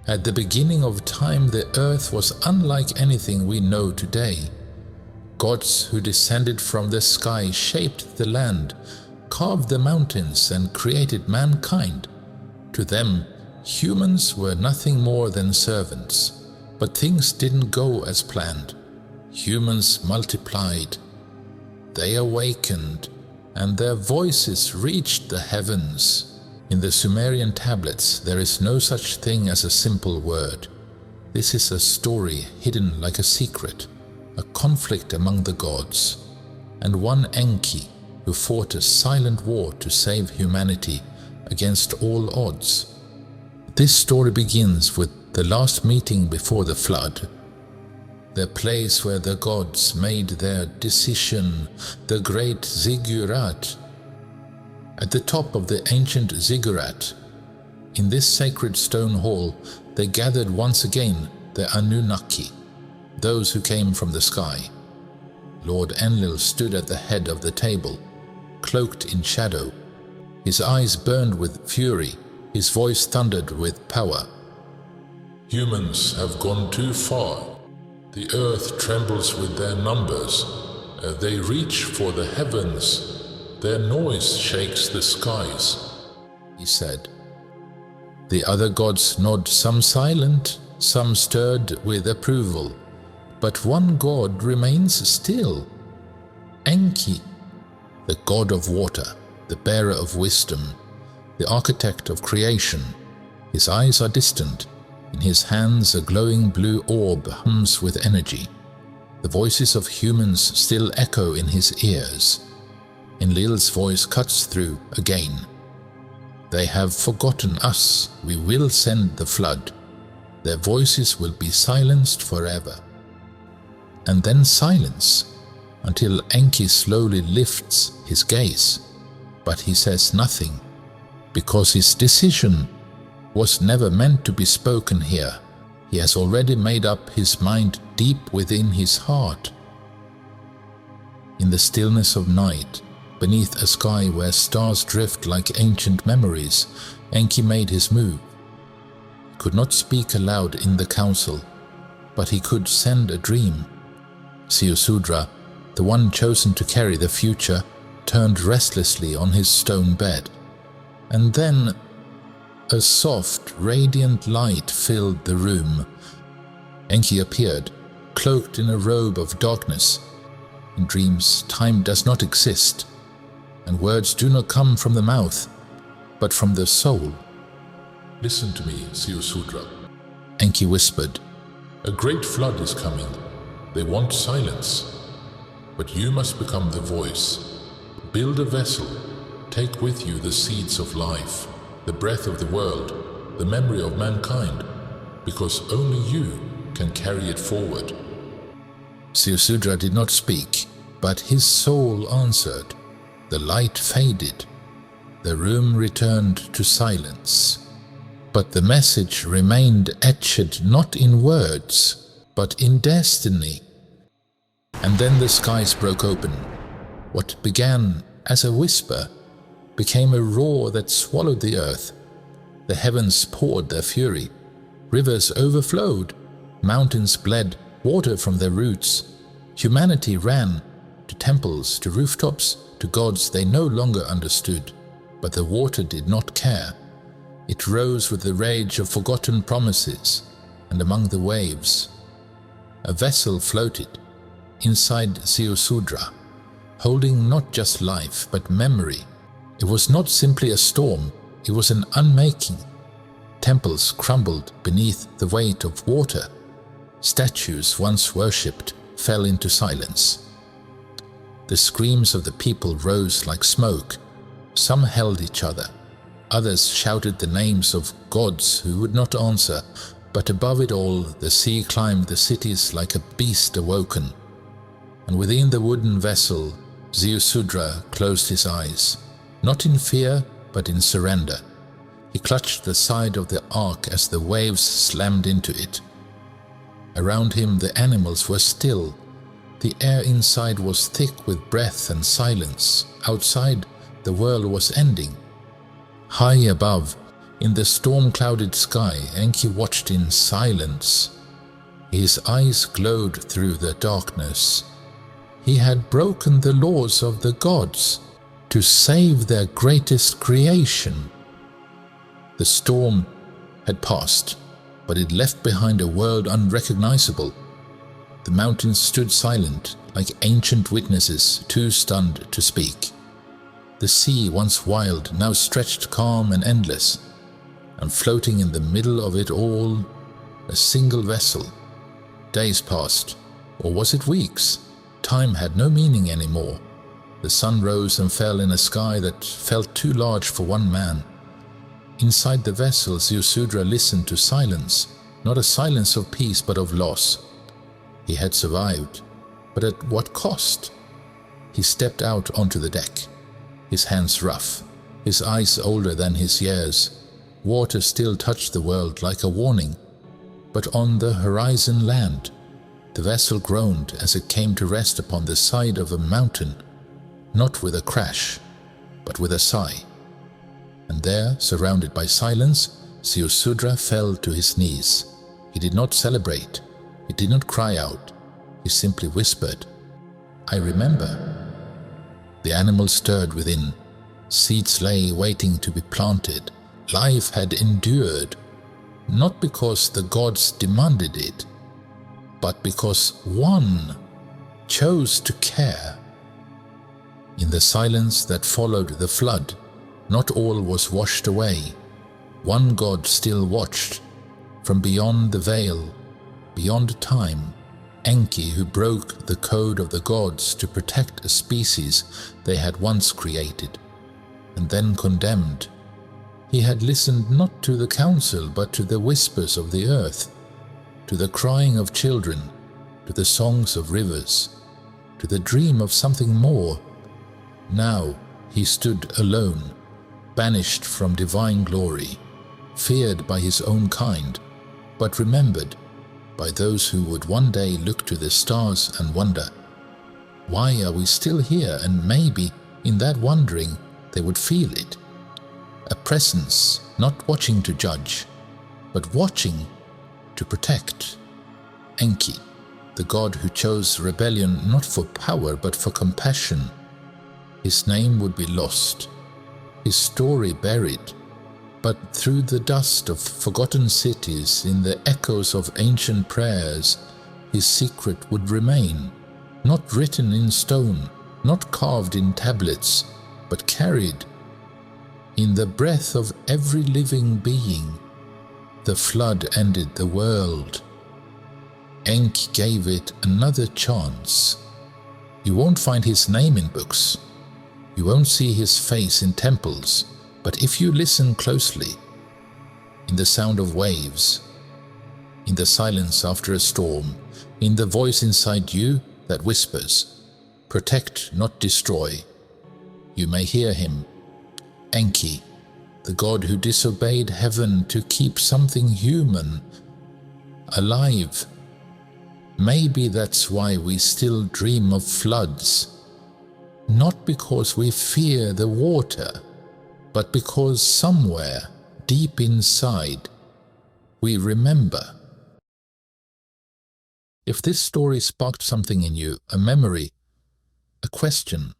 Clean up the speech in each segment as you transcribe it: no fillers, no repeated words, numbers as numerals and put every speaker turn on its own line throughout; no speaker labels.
At the beginning of time, the earth was unlike anything we know today. Gods who descended from the sky shaped the land, carved the mountains, and created mankind. To them, humans were nothing more than servants. But things didn't go as planned. Humans multiplied. They awakened, and their voices reached the heavens. In the Sumerian tablets, there is no such thing as a simple word. This is a story hidden like a secret, a conflict among the gods, and one Enki who fought a silent war to save humanity against all odds. This story begins with the last meeting before the flood, the place where the gods made their decision, the great ziggurat. At the top of the ancient ziggurat, in this sacred stone hall, they gathered once again the Anunnaki, those who came from the sky. Lord Enlil stood at the head of the table, cloaked in shadow. His eyes burned with fury, his voice thundered with power.
Humans have gone too far. The earth trembles with their numbers. As they reach for the heavens, their noise shakes the skies,
he said. The other gods nod, some silent, some stirred with approval. But one god remains still. Enki, the god of water, the bearer of wisdom, the architect of creation. His eyes are distant. In his hands a glowing blue orb hums with energy. The voices of humans still echo in his ears. Enlil's voice cuts through again. They have forgotten us. We will send the flood. Their voices will be silenced forever. And then silence, until Enki slowly lifts his gaze. But he says nothing, because his decision was never meant to be spoken here. He has already made up his mind deep within his heart. In the stillness of night, beneath a sky where stars drift like ancient memories, Enki made his move. He could not speak aloud in the council, but he could send a dream. Ziusudra, the one chosen to carry the future, turned restlessly on his stone bed. And then a soft, radiant light filled the room. Enki appeared, cloaked in a robe of darkness. In dreams, time does not exist, and words do not come from the mouth, but from the soul.
Listen to me, Ziusudra,
Enki whispered.
A great flood is coming. They want silence, but you must become the voice. Build a vessel. Take with you the seeds of life, the breath of the world, the memory of mankind, because only you can carry it forward.
Ziusudra did not speak, but his soul answered. The light faded. The room returned to silence. But the message remained etched not in words, but in destiny. And then the skies broke open. What began as a whisper became a roar that swallowed the earth. The heavens poured their fury. Rivers overflowed. Mountains bled water from their roots. Humanity ran to temples, to rooftops, to gods they no longer understood. But the water did not care. It rose with the rage of forgotten promises, and among the waves, a vessel floated inside Ziusudra, holding not just life, but memory. It was not simply a storm, it was an unmaking. Temples crumbled beneath the weight of water. Statues once worshipped fell into silence. The screams of the people rose like smoke. Some held each other. Others shouted the names of gods who would not answer, but above it all the sea climbed the cities like a beast awoken. And within the wooden vessel, Ziusudra closed his eyes, not in fear, but in surrender. He clutched the side of the ark as the waves slammed into it. Around him the animals were still. The air inside was thick with breath and silence. Outside, the world was ending. High above, In the storm-clouded sky, Enki watched in silence. His eyes glowed through the darkness. He had broken the laws of the gods to save their greatest creation. The storm had passed, but it left behind a world unrecognizable. The mountains stood silent, like ancient witnesses, too stunned to speak. The sea, once wild, now stretched calm and endless, and floating in the middle of it all, a single vessel. Days passed, or was it weeks? Time had no meaning anymore. The sun rose and fell in a sky that felt too large for one man. Inside the vessel, Ziusudra listened to silence, not a silence of peace but of loss. He had survived, but at what cost? He stepped out onto the deck, his hands rough, his eyes older than his years. Water still touched the world like a warning, but on the horizon land, the vessel groaned as it came to rest upon the side of a mountain, not with a crash, but with a sigh. And there, surrounded by silence, Ziusudra fell to his knees. He did not celebrate, he did not cry out, he simply whispered, "I remember." The animals stirred within. Seeds lay waiting to be planted. Life had endured, not because the gods demanded it, but because one chose to care. In the silence that followed the flood, not all was washed away. One god still watched, from beyond the veil, beyond time, Enki, who broke the code of the gods to protect a species they had once created, and then condemned. He had listened not to the counsel but to the whispers of the earth, to the crying of children, to the songs of rivers, to the dream of something more. Now he stood alone, banished from divine glory, feared by his own kind, but remembered by those who would one day look to the stars and wonder, why are we still here? And maybe in that wondering they would feel it. A presence not watching to judge, but watching to protect. Enki, the god who chose rebellion not for power but for compassion. His name would be lost, his story buried, but through the dust of forgotten cities, in the echoes of ancient prayers, his secret would remain, not written in stone, not carved in tablets, but carried in the breath of every living being. The flood ended the world. Enki gave it another chance. You won't find his name in books. You won't see his face in temples. But if you listen closely, in the sound of waves, in the silence after a storm, in the voice inside you that whispers, "Protect, not destroy," you may hear him. Enki, the god who disobeyed heaven to keep something human alive. Maybe that's why we still dream of floods, not because we fear the water, but because somewhere, deep inside, we remember. If this story sparked something in you, a memory, a question,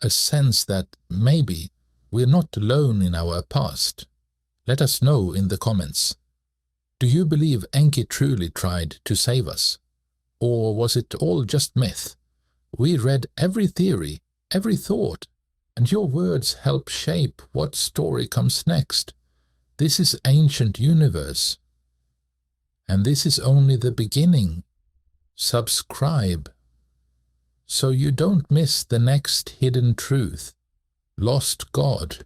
a sense that maybe we're not alone in our past, let us know in the comments. Do you believe Enki truly tried to save us? Or was it all just myth? We read every theory, every thought, and your words help shape what story comes next. This is ancient universe. And this is only the beginning. Subscribe, so you don't miss the next hidden truth, lost God,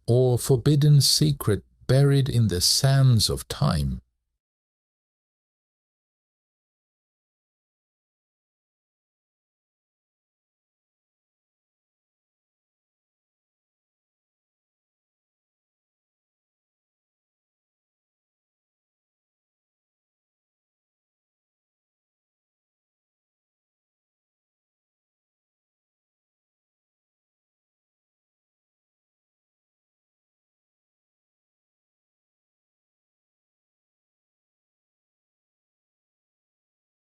or forbidden secret buried in the sands of time.